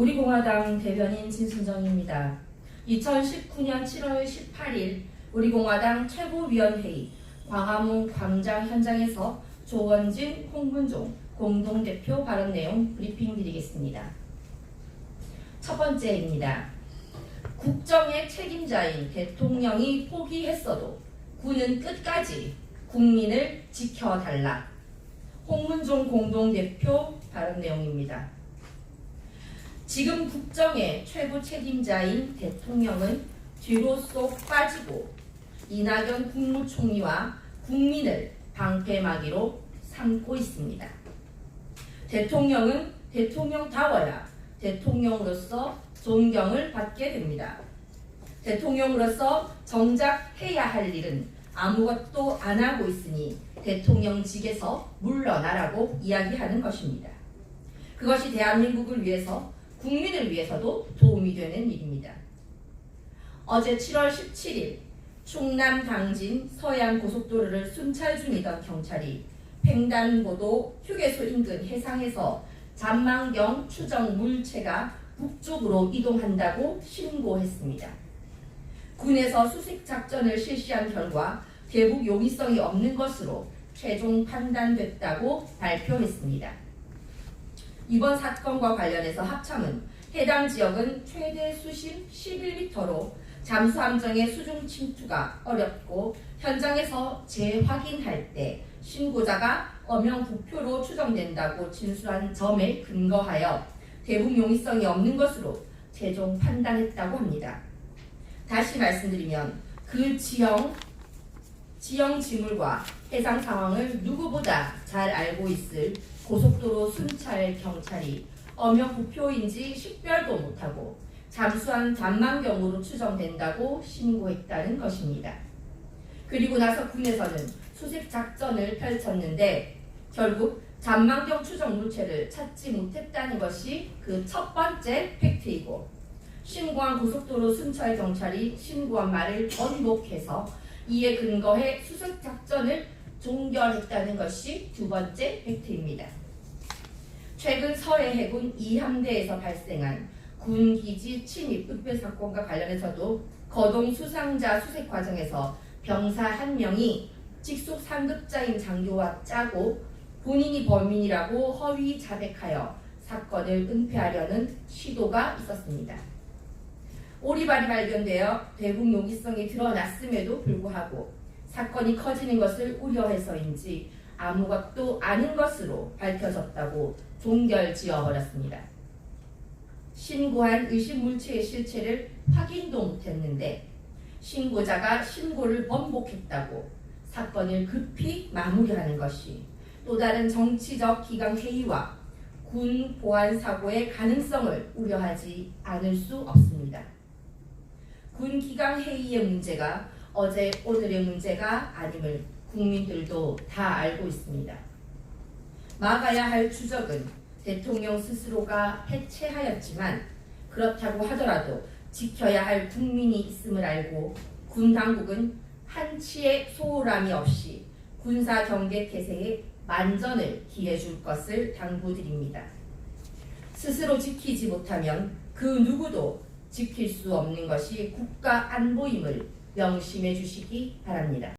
우리공화당 대변인 진순정입니다. 2019년 7월 18일 우리공화당 최고위원회의 광화문 광장 현장에서 조원진, 홍문종 공동대표 발언 내용 브리핑 드리겠습니다. 첫 번째입니다. 국정의 책임자인 대통령이 포기했어도 군은 끝까지 국민을 지켜달라. 홍문종 공동대표 발언 내용입니다. 지금 국정의 최고 책임자인 대통령은 뒤로 쏙 빠지고 이낙연 국무총리와 국민을 방패막이로 삼고 있습니다. 대통령은 대통령다워야 대통령으로서 존경을 받게 됩니다. 대통령으로서 정작 해야 할 일은 아무것도 안 하고 있으니 대통령직에서 물러나라고 이야기하는 것입니다. 그것이 대한민국을 위해서 국민을 위해서도 도움이 되는 일입니다. 어제 7월 17일 충남 당진 서해안 고속도로를 순찰 중이던 경찰이 횡단보도 휴게소 인근 해상에서 잔망경 추정 물체가 북쪽으로 이동한다고 신고했습니다. 군에서 수색 작전을 실시한 결과 대북 용이성이 없는 것으로 최종 판단됐다고 발표했습니다. 이번 사건과 관련해서 합참은 해당 지역은 최대 수심 11m로 잠수함정의 수중 침투가 어렵고 현장에서 재확인할 때 신고자가 엄영 부표로 추정된다고 진술한 점에 근거하여 대북 용이성이 없는 것으로 최종 판단했다고 합니다. 다시 말씀드리면 그 지형 지물과 해상 상황을 누구보다 잘 알고 있을 고속도로 순찰 경찰이 엄영 부표인지 식별도 못하고 잠수한 잔망경으로 추정된다고 신고했다는 것입니다. 그리고 나서 군에서는 수색 작전을 펼쳤는데 결국 잔망경 추정 물체를 찾지 못했다는 것이 그 첫 번째 팩트이고, 신고한 고속도로 순찰 경찰이 신고한 말을 번복해서 이에 근거해 수색 작전을 종결했다는 것이 두 번째 팩트입니다. 최근 서해 해군 2함대에서 발생한 군기지 침입 읍배 사건과 관련해서도 거동 수상자 수색 과정에서 병사 1명이 직속 상급자인 장교와 짜고 본인이 범인이라고 허위 자백하여 사건을 은폐하려는 시도가 있었습니다. 오리발이 발견되어 대북 용이성이 드러났음에도 불구하고 사건이 커지는 것을 우려해서인지 아무것도 아닌 것으로 밝혀졌다고 종결지어버렸습니다. 신고한 의심 물체의 실체를 확인도 못했는데 신고자가 신고를 번복했다고 사건을 급히 마무리하는 것이 또 다른 정치적 기강 회의와 군 보안 사고의 가능성을 우려하지 않을 수 없습니다. 군 기강 회의의 문제가 어제 오늘의 문제가 아님을 국민들도 다 알고 있습니다. 막아야 할 추적은 대통령 스스로가 해체하였지만 그렇다고 하더라도 지켜야 할 국민이 있음을 알고 군 당국은 한치의 소홀함이 없이 군사 경계 태세에 만전을 기해줄 것을 당부드립니다. 스스로 지키지 못하면 그 누구도 지킬 수 없는 것이 국가 안보임을 명심해 주시기 바랍니다.